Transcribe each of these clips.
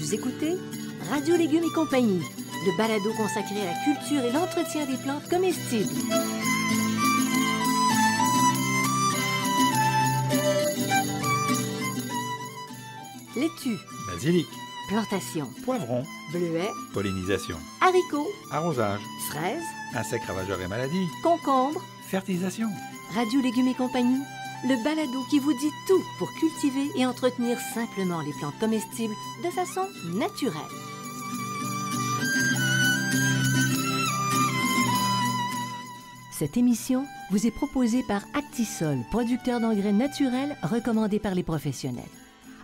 Vous écoutez Radio Légumes et compagnie, le balado consacré à la culture et l'entretien des plantes comestibles. Laitue, Basilic, plantation, poivron, bleuets, pollinisation, haricots, arrosage, fraises, insectes ravageurs et maladies, concombres. fertilisation. Radio Légumes et compagnie, le balado qui vous dit tout pour cultiver et entretenir simplement les plantes comestibles de façon naturelle. Cette émission vous est proposée par Actisol, producteur d'engrais naturels recommandé par les professionnels.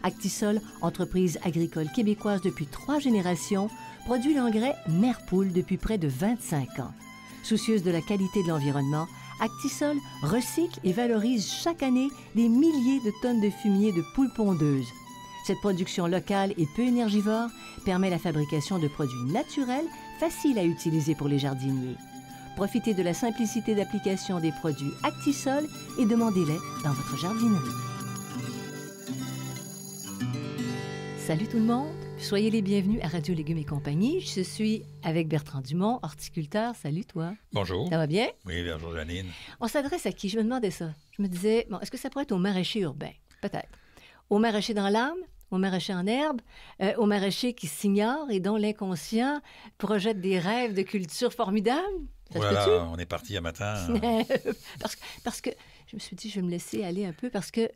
Actisol, entreprise agricole québécoise depuis 3 générations, produit l'engrais Merpoule depuis près de 25 ans. Soucieuse de la qualité de l'environnement, Actisol recycle et valorise chaque année des milliers de tonnes de fumier de poules pondeuses. Cette production locale et peu énergivore permet la fabrication de produits naturels faciles à utiliser pour les jardiniers. Profitez de la simplicité d'application des produits Actisol et demandez-les dans votre jardinerie. Salut tout le monde! Soyez les bienvenus à Radio Légumes et compagnie. Je suis avec Bertrand Dumont, horticulteur. Salut toi. Bonjour. Ça va bien? Oui, bonjour Janine. On s'adresse à qui? Je me demandais ça. Je me disais, bon, est-ce que ça pourrait être au maraîcher urbain? Peut-être. Au maraîcher dans l'âme, au maraîcher en herbe, au maraîcher qui s'ignore et dont l'inconscient projette des rêves de culture formidables? Ça Voilà, se peut-tu? on est parti à matin. parce que je me suis dit, je vais me laisser aller un peu parce que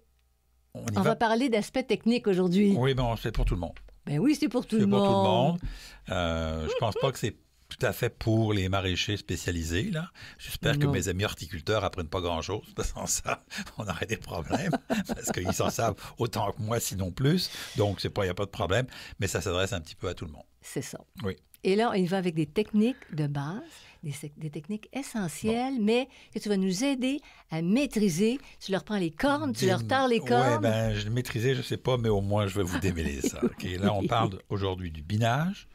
On on va parler d'aspects techniques aujourd'hui. Oui, bon, c'est pour tout le monde. Ben oui, c'est pour tout C'est le pour tout le monde. monde. Je pense pas que c'est tout à fait pour les maraîchers spécialisés, là. J'espère que Non. mes amis horticulteurs apprennent pas grand-chose. Sans ça, on aurait des problèmes. Parce qu'ils s'en savent autant que moi, sinon plus. Donc, il n'y a pas de problème. Mais ça s'adresse un petit peu à tout le monde. C'est ça. Oui. Et là, il va avec des techniques de base, des techniques essentielles, mais que tu vas nous aider à maîtriser. Tu leur prends les cornes, tu leur tords les cornes. Oui, ben, je le maîtrisais, je sais pas, mais au moins, je vais vous démêler ça. OK? Là, on parle aujourd'hui du binage,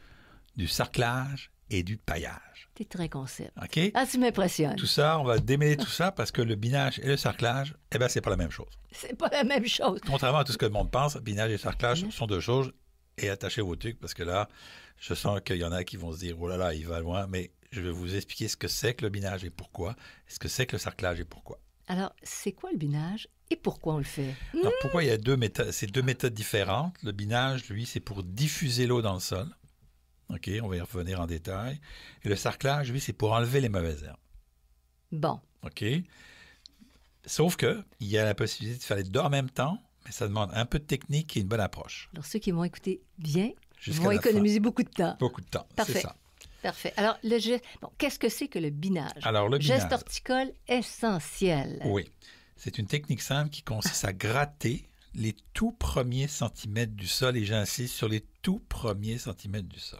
du sarclage et du paillage. T'es très concept. OK? Ah, tu m'impressionnes. Tout ça, on va démêler tout ça parce que le binage et le sarclage, eh bien, c'est pas la même chose. C'est pas la même chose. Contrairement à tout ce que le monde pense, binage et sarclage sont deux choses. Et attachez vos trucs parce que là, je sens qu'il y en a qui vont se dire, oh là là, il va loin, mais je vais vous expliquer ce que c'est que le binage et pourquoi, ce que c'est que le sarclage et pourquoi. Alors, c'est quoi le binage et pourquoi on le fait? Alors, pourquoi il y a ces deux méthodes différentes? Le binage, lui, c'est pour diffuser l'eau dans le sol. OK, on va y revenir en détail. Et le sarclage, lui, c'est pour enlever les mauvaises herbes. Bon, OK? Sauf que il y a la possibilité de faire les deux en même temps, mais ça demande un peu de technique et une bonne approche. alors ceux qui vont écouter bien Jusqu'à vont la économiser beaucoup de temps. Beaucoup de temps, Parfait. c'est ça. Parfait. Alors, le geste... Bon, qu'est-ce que c'est que le binage? Alors, le binage, Geste horticole essentiel. oui, c'est une technique simple qui consiste à gratter les tout premiers centimètres du sol, et j'insiste sur les tout premiers centimètres du sol.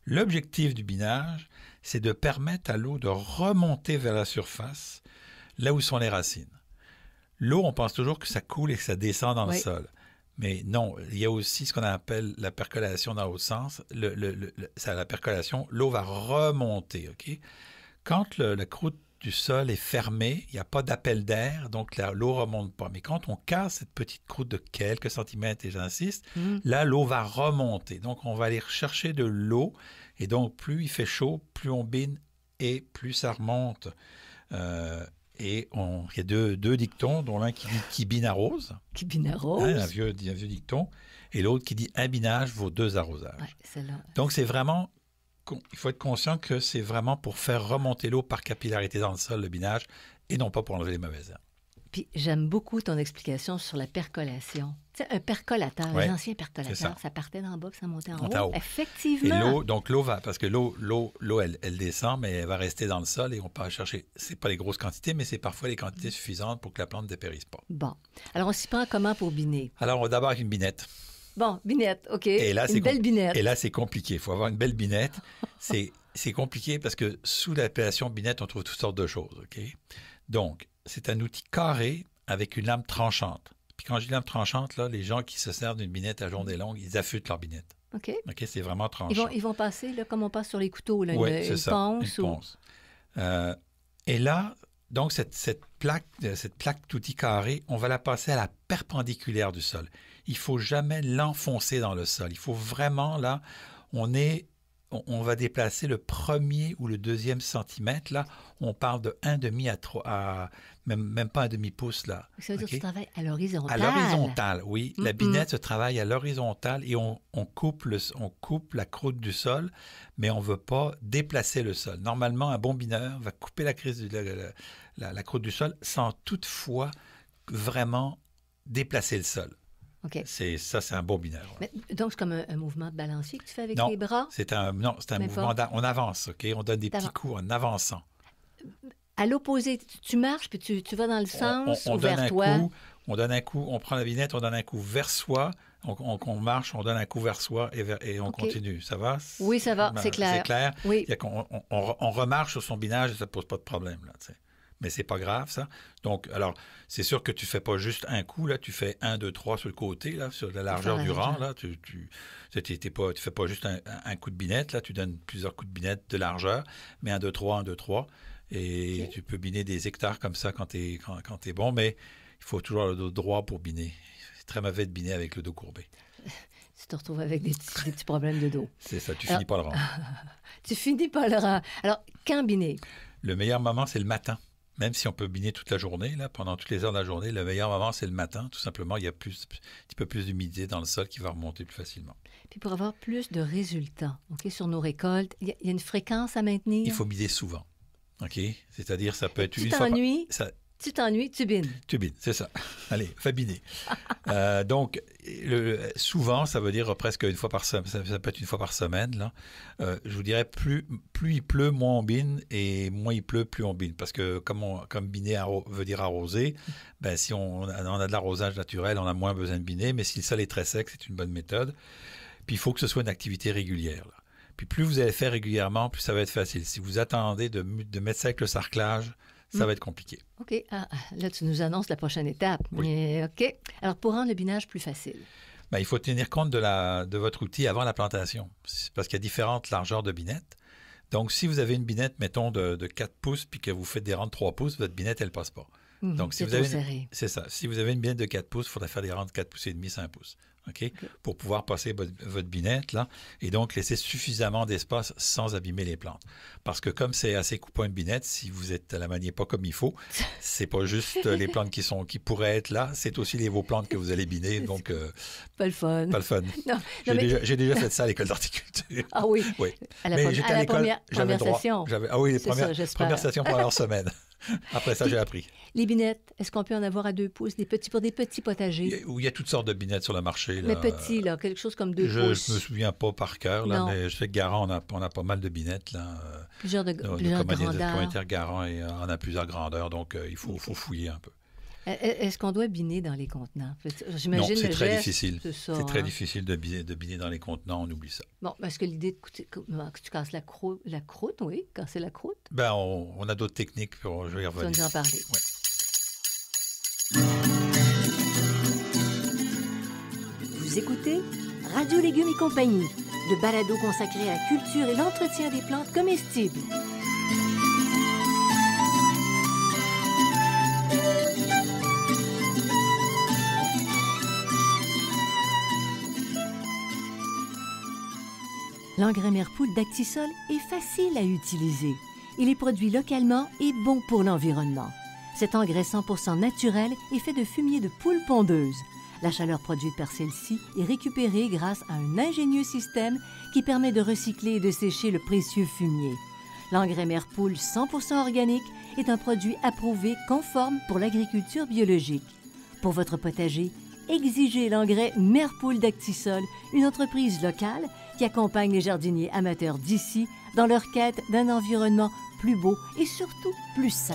L'objectif du binage, c'est de permettre à l'eau de remonter vers la surface, là où sont les racines. L'eau, on pense toujours que ça coule et que ça descend dans le sol. Mais non, il y a aussi ce qu'on appelle la percolation dans l'autre sens. La percolation, l'eau va remonter. OK? Quand la croûte du sol est fermée, il n'y a pas d'appel d'air, donc l'eau ne remonte pas. Mais quand on casse cette petite croûte de quelques centimètres, et j'insiste, là, l'eau va remonter. Donc, on va aller chercher de l'eau. Et donc, plus il fait chaud, plus on bine et plus ça remonte. Et il y a deux dictons, dont l'un qui dit « qui bine arrose ». Qui bine arrose. Un vieux dicton. Et l'autre qui dit « un binage vaut 2 arrosages Ouais, celle-là. ». Donc, c'est vraiment... Il faut être conscient que c'est vraiment pour faire remonter l'eau par capillarité dans le sol, le binage, et non pas pour enlever les mauvaises herbes. Puis j'aime beaucoup ton explication sur la percolation. Tu sais, un percolateur, Ouais, les anciens percolateurs, ça partait d'en bas puis ça montait en haut. haut. Effectivement. Et l'eau, donc l'eau va, parce que l'eau, elle descend, mais elle va rester dans le sol et on peut aller chercher, c'est pas les grosses quantités, mais c'est parfois les quantités suffisantes pour que la plante ne dépérisse pas. Bon. Alors, on s'y prend comment pour biner? Alors, on va d'abord avec une binette. Bon, binette, OK. Et là, une belle binette. Et là, c'est compliqué. Il faut avoir une belle binette. C'est compliqué parce que sous l'appellation binette, on trouve toutes sortes de choses. OK? Donc, c'est un outil carré avec une lame tranchante. Puis quand je dis lame tranchante, là, les gens qui se servent d'une binette à journée longue, ils affûtent leur binette. OK. OK? C'est vraiment tranchant. Ils vont passer, là, comme on passe sur les couteaux, là, Oui, une c'est ça, ponce. une ponce. Et là, Donc, cette plaque touti carrée, on va la passer à la perpendiculaire du sol. Il ne faut jamais l'enfoncer dans le sol. Il faut vraiment, là, on va déplacer le premier ou le deuxième centimètre. Là, on parle de 1,5 à 3, même pas un demi-pouce. Là. Ça veut dire que tu travailles à l'horizontale. À l'horizontale, oui. La binette se travaille à l'horizontale et on coupe la croûte du sol, mais on ne veut pas déplacer le sol. Normalement, un bon bineur va couper la croûte du sol sans toutefois vraiment déplacer le sol. OK. C'est un bon bineur. Mais, donc, c'est comme un mouvement de balancier que tu fais avec non, les bras? C'est un mouvement on avance, OK? On donne des petits coups en avançant. À l'opposé, tu marches puis tu vas dans le sens on vers donne toi. On donne un coup, on prend la binette, on donne un coup vers soi, on marche, on donne un coup vers soi et on continue. Ça va? Oui, ça va, c'est clair. C'est clair? Oui. On remarche sur son binage et ça ne pose pas de problème, là, tu sais. Mais c'est pas grave, ça. Donc, alors, c'est sûr que tu fais pas juste un coup, là, tu fais 1, 2, 3 sur le côté, là, sur la largeur du rang, là. Tu fais pas juste un coup de binette, là, tu donnes plusieurs coups de binette de largeur, mais 1, 2, 3, 1, 2, 3. Et tu peux biner des hectares comme ça quand t'es bon, mais il faut toujours le dos droit pour biner. C'est très mauvais de biner avec le dos courbé. Tu te retrouves avec des petits problèmes de dos. C'est ça, finis pas le rang. Tu finis pas le rang. Alors, quand biner? Le meilleur moment, c'est le matin. Même si on peut biner toute la journée, là, pendant toutes les heures de la journée, le meilleur moment, c'est le matin. Tout simplement, il y a un petit peu plus d'humidité dans le sol qui va remonter plus facilement. Puis pour avoir plus de résultats, OK, sur nos récoltes, il y a une fréquence à maintenir? Il faut biner souvent. OK? C'est-à-dire, ça peut être une fois Tu t'ennuies, tu bines. Tu bines, c'est ça. Allez, fais biner. Donc, souvent, ça veut dire presque une fois par semaine. Ça peut être une fois par semaine. Là. Je vous dirais, plus il pleut, moins on bine, et moins il pleut, plus on bine. Parce que comme biner veut dire arroser, ben, si on a de l'arrosage naturel, on a moins besoin de biner. Mais si le sol est très sec, c'est une bonne méthode. Puis, il faut que ce soit une activité régulière. Là. Puis, plus vous allez faire régulièrement, plus ça va être facile. Si vous attendez de mettre ça avec le sarclage, ça va être compliqué. OK. Là, tu nous annonces la prochaine étape. Oui. Mais, OK. Alors, pour rendre le binage plus facile? Bien, il faut tenir compte de votre outil avant la plantation. Parce qu'il y a différentes largeurs de binettes. Donc, si vous avez une binette, mettons, de 4 pouces, puis que vous faites des rangs de 3 pouces, votre binette, elle ne passe pas. Donc, si vous avez serré. C'est ça. Si vous avez une binette de 4 pouces, il faudra faire des rangs de 4 pouces et demi, 5 pouces. OK? Pour pouvoir passer votre binette, là, et donc laisser suffisamment d'espace sans abîmer les plantes. Parce que comme c'est assez coupant une binette, si vous êtes à la manier pas comme il faut, c'est pas juste les plantes qui pourraient être là, c'est aussi vos plantes que vous allez biner. Donc, pas le fun. Pas le fun. Non, j'ai déjà fait ça à l'école d'horticulture. Ah oui? Oui. À la première session. Ah oui, les premières sessions pour leur semaine. Après ça, j'ai appris. Les binettes, est-ce qu'on peut en avoir à 2 pouces, pour des petits potagers? Il y a toutes sortes de binettes sur le marché. Là. Mais petits, là, quelque chose comme 2 pouces. Je ne me souviens pas par cœur, là, mais je sais que Garand, on a pas mal de binettes. Là. Plusieurs grandeurs. Le communautaire Garand en a plusieurs grandeurs, donc il faut fouiller un peu. Est-ce qu'on doit biner dans les contenants? Non, c'est très difficile. C'est très difficile de biner dans les contenants, on oublie ça. Bon, parce que l'idée que tu casses la croûte, oui, casser la croûte. Ben, on a d'autres techniques, je vais y revenir. Tu vas nous en parler. Ouais. Vous écoutez Radio Légumes et compagnie, le balado consacré à la culture et l'entretien des plantes comestibles. L'engrais Merpoule d'Actisol est facile à utiliser. Il est produit localement et bon pour l'environnement. Cet engrais 100% naturel est fait de fumier de poule pondeuse. La chaleur produite par celle-ci est récupérée grâce à un ingénieux système qui permet de recycler et de sécher le précieux fumier. L'engrais Merpoule 100% organique est un produit approuvé conforme pour l'agriculture biologique. Pour votre potager, exigez l'engrais Merpoule d'Actisol, une entreprise locale qui accompagne les jardiniers amateurs d'ici dans leur quête d'un environnement plus beau et surtout plus sain.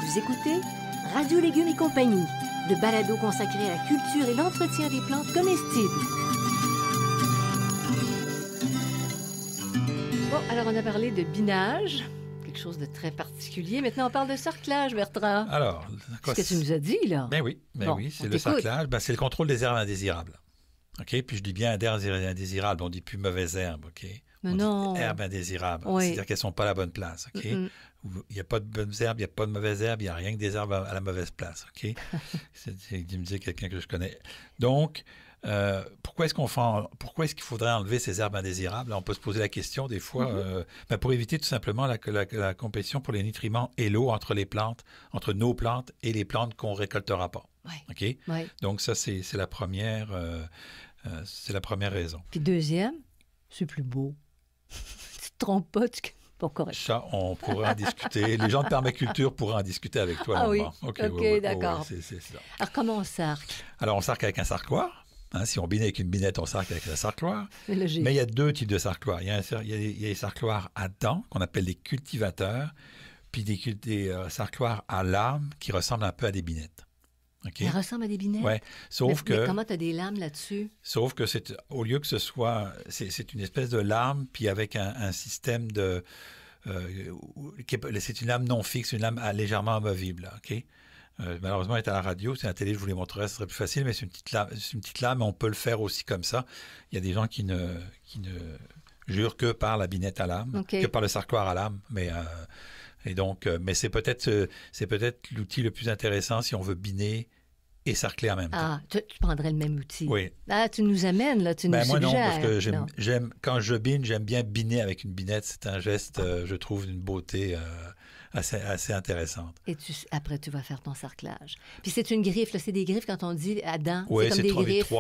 Vous écoutez Radio Légumes et compagnie, le balado consacré à la culture et l'entretien des plantes comestibles. Bon, alors on a parlé de binage, quelque chose de très particulier. Maintenant, on parle de sarclage, Bertrand. Alors, ce que tu nous as dit, là. Oui, c'est le sarclage. C'est le contrôle des herbes indésirables. OK? Puis je dis bien herbes indésirables, on ne dit plus mauvaises herbes, OK? Mais on non. dit herbes indésirables, Oui. c'est-à-dire qu'elles ne sont pas à la bonne place, OK? Il n'y a pas de bonnes herbes, il n'y a pas de mauvaises herbes, il n'y a rien que des herbes à la mauvaise place, OK? C'est me dire quelqu'un que je connais. Donc, pourquoi est-ce qu'il faudrait enlever ces herbes indésirables? Là, on peut se poser la question des fois, pour éviter tout simplement la compétition pour les nutriments et l'eau entre les plantes, entre nos plantes et les plantes qu'on ne récoltera pas. Oui. OK? Oui. Donc, ça, c'est la première raison. Puis deuxième, c'est plus beau. Tu te trompes pas, pas correct. Ça, on pourrait en discuter. Les gens de permaculture pourraient en discuter avec toi. Ah oui, OK, d'accord. C'est ça. Alors, comment on sarcle? Alors, on sarcle avec un sarcloir. Hein, si on bine avec une binette, on sarcle avec un sarcloir. Mais il y a deux types de sarcloirs. Il y a les sarcloirs à dents, qu'on appelle des cultivateurs, puis des sarcloirs à lames qui ressemblent un peu à des binettes. Okay? Ça ressemble à des binettes? Oui, mais comment tu as des lames là-dessus? Sauf que au lieu que ce soit... C'est une espèce de lame, puis avec un système de... c'est une lame non fixe, une lame légèrement amovible, OK? Malheureusement, elle est à la radio. Si à la télé, je vous les montrerais, ce serait plus facile, mais c'est une petite lame, mais on peut le faire aussi comme ça. Il y a des gens qui ne jurent que par la binette à lame, que par le sarcloir à lame, mais c'est peut-être l'outil le plus intéressant si on veut biner et sarcler en même temps. Ah, tu prendrais le même outil. Oui. Ah, tu nous amènes, là, tu nous moi suggères. non, parce que j'aime quand je bine, j'aime bien biner avec une binette. C'est un geste, je trouve, d'une beauté assez intéressante. Et après, tu vas faire ton sarclage. Puis c'est une griffe, là, c'est des griffes quand on dit à dents. Oui, c'est comme des griffes.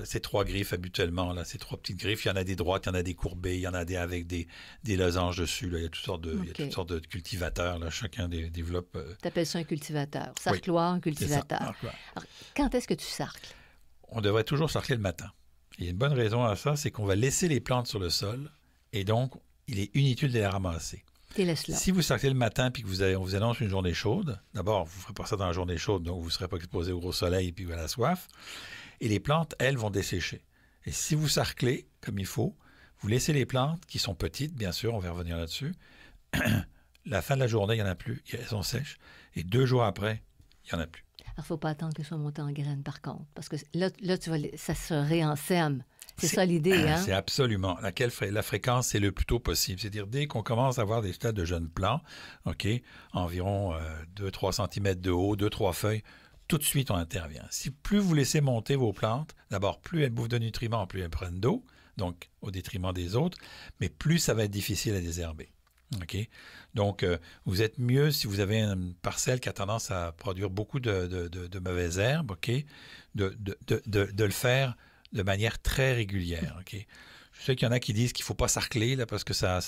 C'est trois griffes habituellement. Là, c'est trois petites griffes. Il y en a des droites, il y en a des courbées, il y en a des avec des losanges dessus. Là. Il y a toutes sortes de cultivateurs. Là. Chacun développe... Tu appelles ça un cultivateur. Sarcloir, un cultivateur. Alors, quand est-ce que tu sarcles? On devrait toujours sarcler le matin. Il y a une bonne raison à ça, c'est qu'on va laisser les plantes sur le sol et donc il est inutile de les ramasser. Si vous sarclez le matin et on vous annonce une journée chaude, d'abord, vous ne ferez pas ça dans la journée chaude, donc vous ne serez pas exposé au gros soleil et puis à la soif. Et les plantes, elles, vont dessécher. Et si vous sarclez comme il faut, vous laissez les plantes, qui sont petites, bien sûr, on va revenir là-dessus. La fin de la journée, il n'y en a plus, elles sont sèches. Et 2 jours après, il n'y en a plus. Alors, il ne faut pas attendre qu'elles soient montées en graines, par contre, parce que là ça se réensème. C'est ça l'idée, hein? C'est absolument. La fréquence, c'est le plus tôt possible. C'est-à-dire, dès qu'on commence à avoir des stades de jeunes plants, OK, environ 2-3 cm de haut, 2-3 feuilles, tout de suite, on intervient. Si plus vous laissez monter vos plantes, d'abord, plus elles bouffent de nutriments, plus elles prennent d'eau, donc au détriment des autres, mais plus ça va être difficile à désherber. OK? Donc, vous êtes mieux si vous avez une parcelle qui a tendance à produire beaucoup de mauvaises herbes, OK? De le faire de manière très régulière, OK? Je sais qu'il y en a qui disent qu'il ne faut pas sarcler là, parce que ça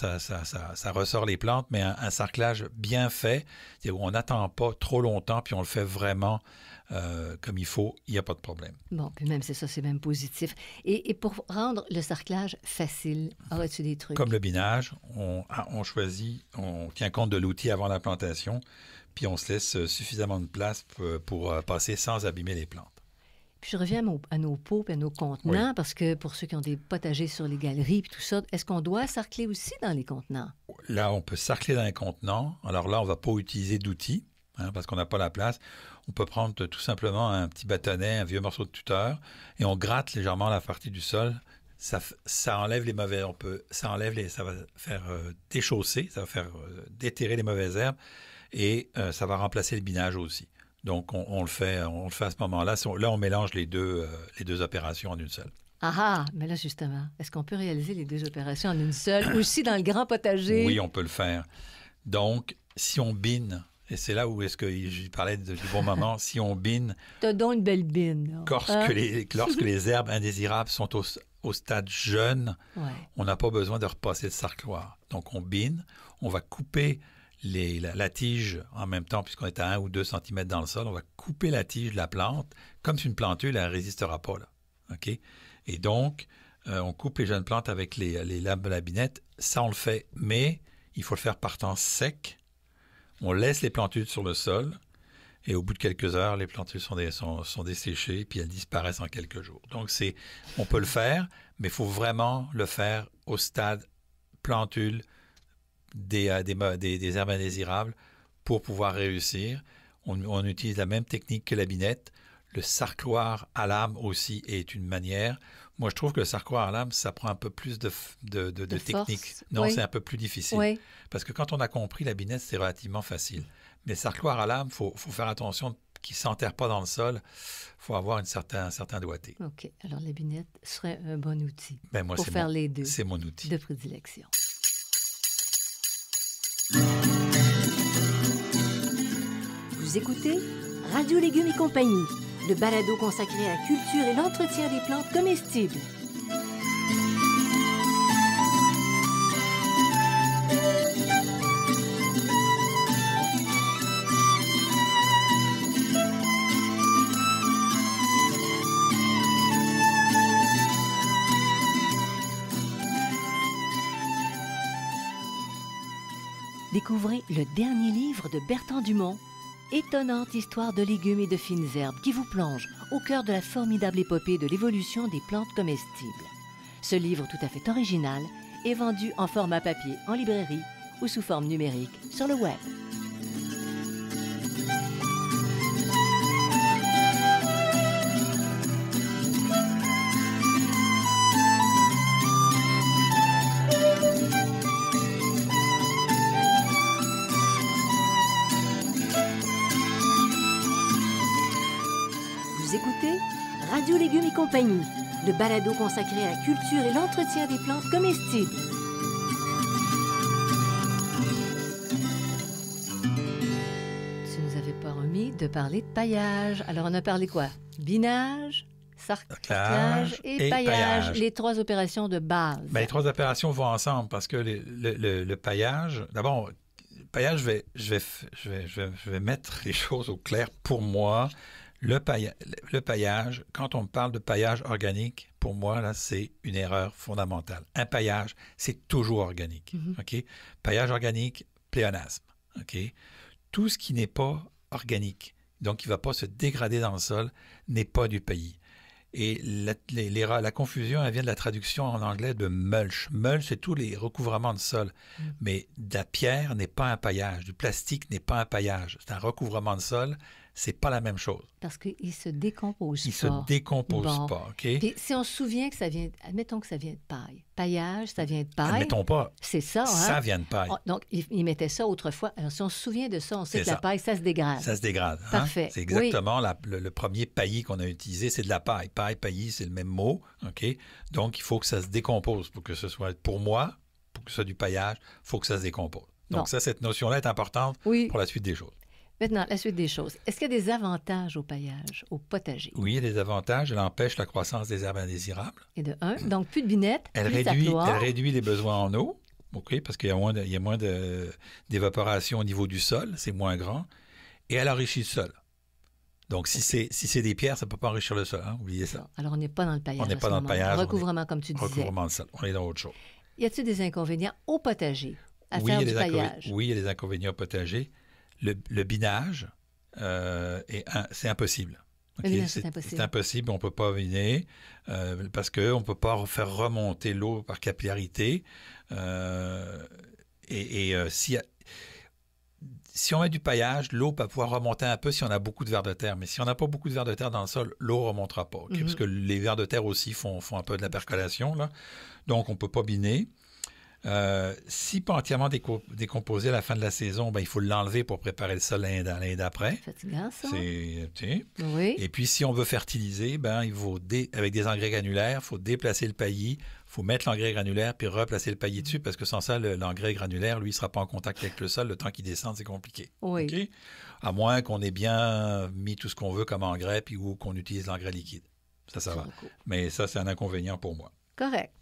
ressort les plantes, mais un sarclage bien fait, c'est où on n'attend pas trop longtemps, puis on le fait vraiment comme il faut, il n'y a pas de problème. Bon, puis même c'est même positif. Et pour rendre le sarclage facile, aurais-tu des trucs? Comme le binage, on tient compte de l'outil avant la plantation, puis on se laisse suffisamment de place pour passer sans abîmer les plantes. Puis je reviens à nos pots et à nos contenants, parce que pour ceux qui ont des potagers sur les galeries et tout ça, est-ce qu'on doit sarcler aussi dans les contenants? Là, on peut sarcler dans les contenants. Alors là, on ne va pas utiliser d'outils, parce qu'on n'a pas la place. On peut prendre tout simplement un petit bâtonnet, un vieux morceau de tuteur, et on gratte légèrement la partie du sol. Ça enlève les mauvais... ça va faire déchausser, ça va faire déterrer les mauvaises herbes, et ça va remplacer le binage aussi. Donc, on le fait à ce moment-là. Là, on mélange les deux opérations en une seule. Ah, mais là, justement, est-ce qu'on peut réaliser les 2 opérations en une seule, aussi dans le grand potager? Oui, on peut le faire. Donc, si on bine, et c'est là où est-ce que je parlais du bon moment, si on bine... T'as donc une belle bine. Lorsque les herbes indésirables sont au stade jeune, on n'a pas besoin de repasser le sarcloir. Donc, on bine, on va couper... la tige en même temps, puisqu'on est à 1 ou 2 cm dans le sol, on va couper la tige de la plante. Comme c'est une plantule, elle ne résistera pas. Là. OK? Et donc, on coupe les jeunes plantes avec les lames de la binette. Ça, on le fait, mais il faut le faire par temps sec. On laisse les plantules sur le sol et au bout de quelques heures, les plantules sont desséchées puis elles disparaissent en quelques jours. Donc, on peut le faire, mais il faut vraiment le faire au stade plantule des herbes indésirables pour pouvoir réussir. On utilise la même technique que la binette. Le sarcloir à lame aussi est une manière. Moi, je trouve que le sarcloir à lame, ça prend un peu plus de technique. Force. Non, Oui. c'est un peu plus difficile. Oui. Parce que quand on a compris la binette, c'est relativement facile. Mais le sarcloir à lame, faut faire attention qu'il ne s'enterre pas dans le sol. Il faut avoir un certain doigté. OK. Alors, la binette serait un bon outil Ben, moi, pour faire les deux c'est mon outil. de prédilection. Vous écoutez Radio Légumes et compagnie, le balado consacré à la culture et l'entretien des plantes comestibles. Découvrez le dernier livre de Bertrand Dumont, Étonnante histoire de légumes et de fines herbes, qui vous plonge au cœur de la formidable épopée de l'évolution des plantes comestibles. Ce livre tout à fait original est vendu en format papier en librairie ou sous forme numérique sur le web. Vous écoutez Radio Légumes et compagnie, le balado consacré à la culture et l'entretien des plantes comestibles. Tu nous avais pas remis de parler de paillage. Alors, on a parlé quoi? Binage, sarclage et paillage. Les trois opérations de base. Ben, les trois opérations vont ensemble parce que le paillage... D'abord, le paillage, je vais mettre les choses au clair. Pour moi, le paillage, quand on parle de paillage organique, pour moi, là, c'est une erreur fondamentale. Un paillage, c'est toujours organique. OK? Paillage organique, pléonasme. OK? Tout ce qui n'est pas organique, donc qui ne va pas se dégrader dans le sol, n'est pas du paillis. Et la confusion, elle vient de la traduction en anglais de mulch. Mulch, c'est tous les recouvrements de sol. Mais de la pierre n'est pas un paillage. Du plastique n'est pas un paillage. C'est un recouvrement de sol. C'est pas la même chose. Parce qu'il se décompose pas. Il se décompose pas, OK? Puis si on se souvient que ça vient... Admettons que ça vient de paille. Paillage, ça vient de paille. Admettons pas. C'est ça, hein? Ça vient de paille. Donc, ils mettaient ça autrefois. Alors, si on se souvient de ça, on sait C'est que la ça. paille, ça se dégrade. Ça se dégrade. Hein? Parfait. C'est exactement le premier paillis qu'on a utilisé, c'est de la paille. Paille, paillis, c'est le même mot, OK? Donc, il faut que ça se décompose pour que ce soit... Pour moi, pour que ce soit du paillage, il faut que ça se décompose. Donc, Bon. ça, cette notion-là est importante Oui. pour la suite des choses. Maintenant, la suite des choses. Est-ce qu'il y a des avantages au paillage, au potager? Oui, il y a des avantages. Elle empêche la croissance des herbes indésirables. Et de un, donc plus de binette, Elle plus de réduit, sarcloir. elle réduit les besoins en eau, OK, parce qu'il y a moins d'évaporation au niveau du sol, c'est moins grand, et elle enrichit le sol. Donc, si c'est des pierres, ça ne peut pas enrichir le sol, hein? Oubliez ça. Alors, on n'est pas dans le paillage. On n'est pas dans le paillage. Recouvrement, comme tu disais. Recouvrement de sol. On est dans autre chose. Y a-t-il des inconvénients au potager à Oui, faire il y du a paillage? oui, il y a des inconvénients au potager. Le binage, c'est impossible. OK? Le binage, c'est impossible. C'est impossible, on ne peut pas biner parce qu'on ne peut pas faire remonter l'eau par capillarité. Si on met du paillage, l'eau peut pouvoir remonter un peu si on a beaucoup de vers de terre. Mais si on n'a pas beaucoup de vers de terre dans le sol, l'eau ne remontera pas. Okay? Parce que les vers de terre aussi font un peu de la percolation, là. Donc, on ne peut pas biner. Si pas entièrement décomposé à la fin de la saison, ben, il faut l'enlever pour préparer le sol l'année d'après. Fatigant, ça. Oui. Et Et puis, si on veut fertiliser, ben, il faut avec des engrais granulaires, il faut déplacer le paillis, il faut mettre l'engrais granulaire puis replacer le paillis dessus parce que sans ça, l'engrais granulaire, lui, il ne sera pas en contact avec le sol. Le temps qu'il descende, c'est compliqué. Oui. Okay? À moins qu'on ait bien mis tout ce qu'on veut comme engrais puis ou qu'on utilise l'engrais liquide. Ça va. Cool. Mais ça, c'est un inconvénient pour moi. Correct.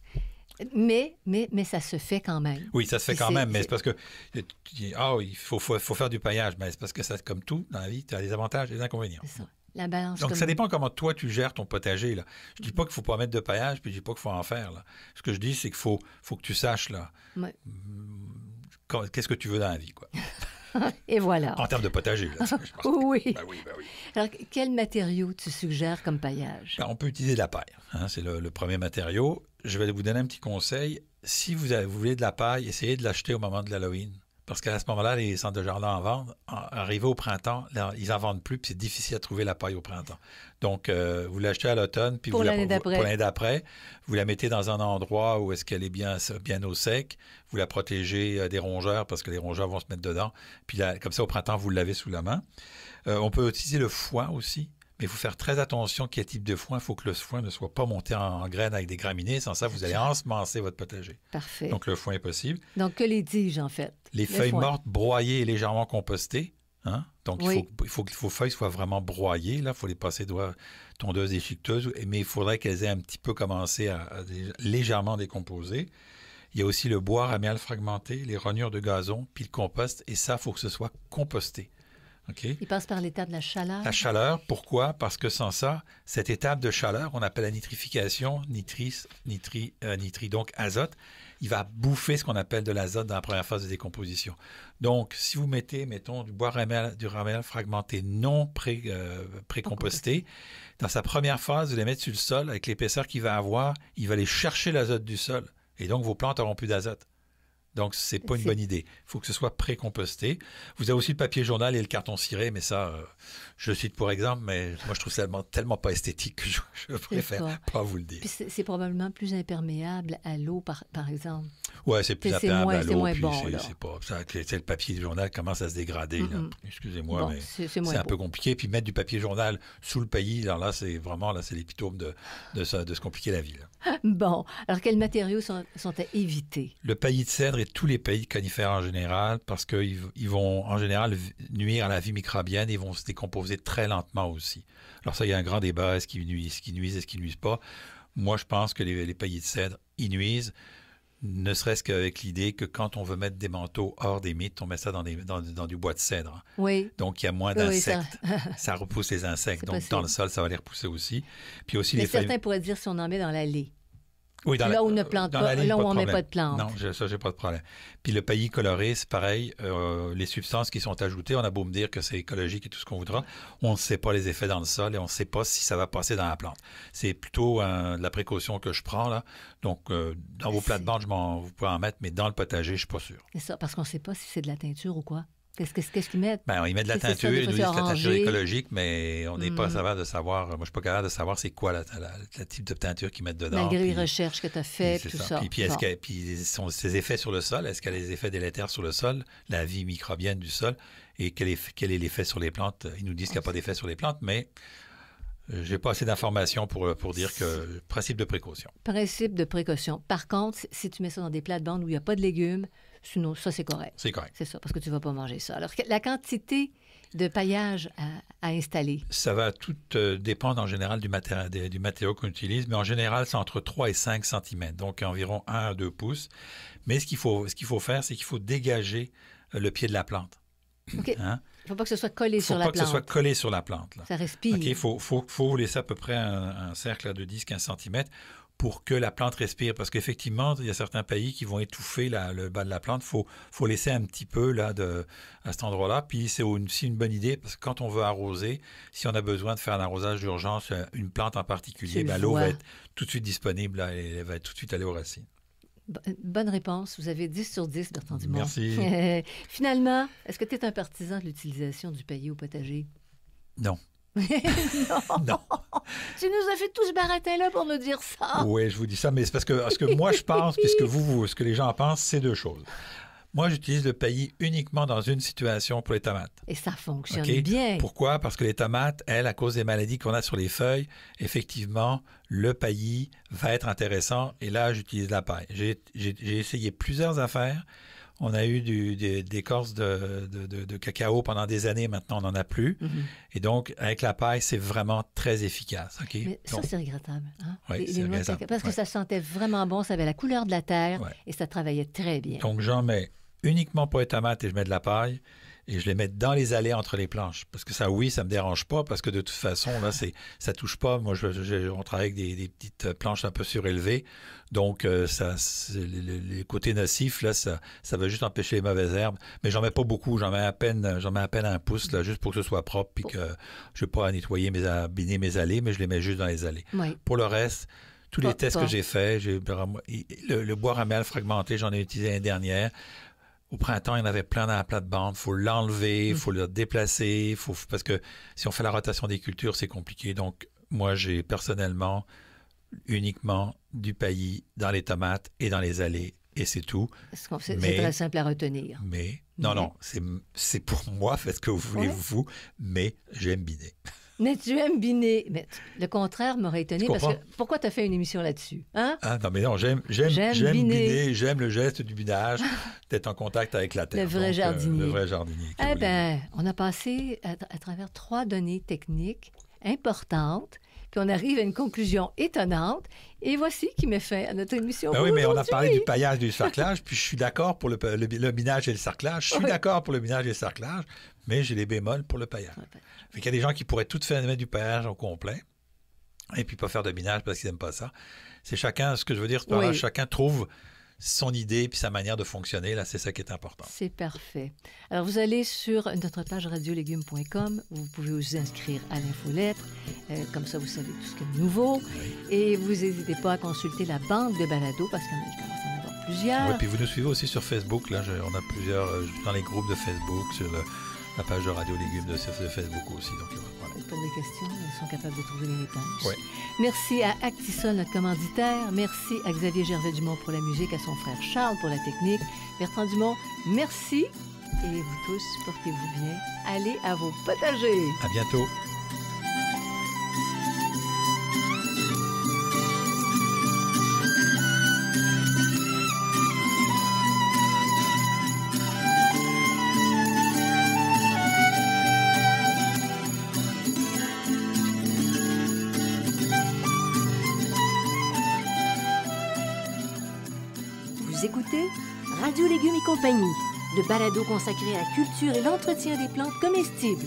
Mais ça se fait quand même. Oui, ça se fait quand même, mais c'est parce que tu dis, il faut faire du paillage. Mais c'est parce que ça, comme tout dans la vie, tu as des avantages et des inconvénients. C'est ça. La balance. Donc, ça dépend comment toi, tu gères ton potager. Là. Je ne dis pas qu'il ne faut pas mettre de paillage, puis je ne dis pas qu'il faut en faire. Là. Ce que je dis, c'est qu'il faut que tu saches là, qu'est-ce que tu veux dans la vie, quoi. Et voilà. En termes de potager. Là, oui. Ben oui. Alors, quel matériau tu suggères comme paillage? Ben, on peut utiliser de la paille. Hein, c'est le premier matériau. Je vais vous donner un petit conseil. Si vous voulez de la paille, essayez de l'acheter au moment de l'Halloween. parce qu'à ce moment-là, les centres de jardin en vendent. Arrivé au printemps, là, ils n'en vendent plus, puis c'est difficile à trouver la paille au printemps. Donc, vous l'achetez à l'automne, puis pour l'année d'après, vous la mettez dans un endroit où est-ce qu'elle est bien au sec, vous la protégez des rongeurs, parce que les rongeurs vont se mettre dedans, puis là, comme ça, au printemps, vous le lavez sous la main. On peut utiliser le foin aussi. Mais il faut faire très attention quel type de foin. Il faut que le foin ne soit pas monté en graines avec des graminées. Sans ça, vous allez ensemencer votre potager. Parfait. Donc, le foin est possible. Donc, que les tiges, en fait. Les feuilles mortes broyées et légèrement compostées. Hein? Donc, il faut que vos feuilles soient vraiment broyées. Il faut les passer tondeuse déchiqueteuse. Mais il faudrait qu'elles aient un petit peu commencé à légèrement décomposer. Il y a aussi le bois ramial fragmenté, les rognures de gazon, puis le compost. Et ça, il faut que ce soit composté. Okay. Il passe par l'étape de la chaleur. La chaleur, pourquoi? Parce que sans ça, cette étape de chaleur, on appelle la nitrification, donc azote, il va bouffer ce qu'on appelle de l'azote dans la première phase de décomposition. Donc, si vous mettez, mettons, du ramial fragmenté non pré-composté, dans sa première phase, vous les mettez sur le sol, avec l'épaisseur qu'il va avoir, il va aller chercher l'azote du sol. Et donc, vos plantes n'auront plus d'azote. Donc, ce n'est pas une bonne idée. Il faut que ce soit pré-composté. Vous avez aussi le papier journal et le carton ciré, mais ça, je le cite pour exemple, mais moi, je trouve ça tellement pas esthétique que je préfère pas vous le dire. Puis c'est probablement plus imperméable à l'eau, par exemple. Oui, c'est plus imperméable à l'eau. C'est moins bon, le papier du journal commence à se dégrader. Là. Excusez-moi, bon, mais c'est un peu compliqué. Puis mettre du papier journal sous le paillis, alors là, c'est vraiment l'épitome de se compliquer la vie. Là. Bon, alors quels matériaux sont à éviter? Le paillis de cèdre et tous les paillis conifères en général, parce qu'ils vont en général nuire à la vie microbienne et vont se décomposer très lentement aussi. Alors ça, il y a un grand débat, est-ce qu'ils nuisent, et ce qu'ils nuisent pas. Moi, je pense que les paillis de cèdre, ils nuisent, ne serait-ce qu'avec l'idée que quand on veut mettre des manteaux hors des mythes, on met ça dans du bois de cèdre. Oui. Donc, il y a moins d'insectes. Ça repousse les insectes. Donc, possible. Dans le sol, ça va les repousser aussi. Puis aussi certains pourraient dire si on en met dans l'allée. Oui, là où on ne plante pas, là où on ne met pas de plantes. Non, ça, j'ai pas de problème. Puis le paillis coloré, c'est pareil. Les substances qui sont ajoutées, on a beau me dire que c'est écologique et tout ce qu'on voudra, on ne sait pas les effets dans le sol et on ne sait pas si ça va passer dans la plante. C'est plutôt de la précaution que je prends, là. Donc, dans vos plates-bandes, vous pouvez en mettre, mais dans le potager, je ne suis pas sûr. C'est ça, parce qu'on ne sait pas si c'est de la teinture ou quoi. Qu'est-ce qu'ils mettent? Ils mettent de la teinture, ils nous disent que c'est de la teinture écologique, mais on n'est pas capable de savoir. Moi, je ne suis pas capable de savoir c'est quoi le type de teinture qu'ils mettent dedans. Malgré les recherches que tu as faites, tout ça. Puis ces effets sur le sol, est-ce qu'il y a des effets délétères sur le sol, la vie microbienne du sol, et quel est l'effet sur les plantes? Ils nous disent qu'il n'y a pas d'effet sur les plantes, mais je n'ai pas assez d'informations pour dire que principe de précaution. Principe de précaution. Par contre, si tu mets ça dans des plates-bandes où il n'y a pas de légumes, sinon, ça, c'est correct. C'est correct. C'est ça, parce que tu ne vas pas manger ça. Alors, la quantité de paillage à installer? Ça va tout dépendre en général du matériau qu'on utilise, mais en général, c'est entre 3 et 5 cm, donc environ 1 à 2 pouces. Mais ce qu'il faut faire, c'est qu'il faut dégager le pied de la plante. OK. Hein? Il ne faut pas que ce soit collé sur la plante. Il ne faut pas que ce soit collé sur la plante. Là. Ça respire. OK, il faut laisser à peu près un cercle de 10-15 cm pour que la plante respire. Parce qu'effectivement, il y a certains pays qui vont étouffer le bas de la plante. Il faut laisser un petit peu là, à cet endroit-là. Puis c'est aussi une bonne idée parce que quand on veut arroser, si on a besoin de faire un arrosage d'urgence, une plante en particulier, l'eau va être tout de suite disponible là, et elle va tout de suite aller aux racines. Bonne réponse. Vous avez 10 sur 10, Bertrand Dumont. Merci. Finalement, est-ce que tu es un partisan de l'utilisation du paillis au potager? Non. Non. Tu nous as fait tout ce baratin-là pour nous dire ça. Oui, je vous dis ça, mais c'est parce que moi, je pense, puisque ce que les gens pensent, c'est deux choses. Moi, j'utilise le paillis uniquement dans une situation pour les tomates. Et ça fonctionne bien. Pourquoi? Parce que les tomates, elles, à cause des maladies qu'on a sur les feuilles, effectivement, le paillis va être intéressant. Et là, j'utilise la paille. J'ai essayé plusieurs affaires. On a eu des écorces de cacao pendant des années. Maintenant, on n'en a plus. Mm-hmm. Et donc, avec la paille, c'est vraiment très efficace. Okay? Mais ça, c'est regrettable. Hein? Oui, c'est regrettable. Parce que ça sentait vraiment bon. Ça avait la couleur de la terre et ça travaillait très bien. Donc, j'en mets uniquement pour les tomates et je mets de la paille. Et je les mets dans les allées entre les planches. Parce que ça, ça me dérange pas, parce que de toute façon, là, ça touche pas. Moi, on travaille avec des petites planches un peu surélevées. Donc, les côtés nocifs, là, ça va juste empêcher les mauvaises herbes. Mais j'en mets pas beaucoup. J'en mets à peine un pouce, là, juste pour que ce soit propre, puis que je ne vais pas nettoyer abîmer mes allées, mais je les mets juste dans les allées. Oui. Pour le reste, tous les tests que j'ai faits, le bois ramial fragmenté, j'en ai utilisé l'année dernière. Au printemps, il y en avait plein dans la plate-bande. Il faut l'enlever, il faut le déplacer. Parce que si on fait la rotation des cultures, c'est compliqué. Donc, moi, j'ai personnellement uniquement du paillis dans les tomates et dans les allées. Et c'est tout. C'est très simple à retenir. Non, c'est pour moi, faites ce que vous voulez, vous, mais j'aime biner. Mais tu aimes biner. Mais le contraire m'aurait étonné parce que pourquoi tu as fait une émission là-dessus? Hein? Ah non, mais non, j'aime biner, j'aime le geste du binage, d'être en contact avec la terre. Le vrai jardinier. Le vrai jardinier. Eh bien, on a passé à travers 3 données techniques importantes, puis on arrive à une conclusion étonnante, et voici qui met fin à notre émission. Oui, mais on a parlé du paillage et du sarclage, puis je suis d'accord pour le binage et le sarclage. Je suis d'accord pour le binage et le sarclage, mais j'ai les bémols pour le paillage. Fait qu'il y a des gens qui pourraient tout faire mettre du paillage au complet et puis pas faire de binage parce qu'ils n'aiment pas ça. C'est chacun, ce que je veux dire par là, chacun trouve son idée puis sa manière de fonctionner. Là, c'est ça qui est important. C'est parfait. Alors, vous allez sur notre page radiolégumes.com. Vous pouvez vous inscrire à l'infolettre. Comme ça, vous savez tout ce qu'il y a de nouveau. Oui. Et vous n'hésitez pas à consulter la banque de balado parce qu'il commence à en avoir plusieurs. Oui, puis vous nous suivez aussi sur Facebook. Là, on a plusieurs dans les groupes de Facebook, sur la page de Radio Légumes de Facebook aussi. Donc, voilà. Pour des questions, ils sont capables de trouver les réponses. Oui. Merci à Actisol, notre commanditaire. Merci à Xavier Gervais-Dumont pour la musique, à son frère Charles pour la technique. Bertrand Dumont, merci. Et vous tous, portez-vous bien. Allez à vos potagers. À bientôt. Écoutez Radio Légumes et compagnie, le balado consacré à la culture et l'entretien des plantes comestibles.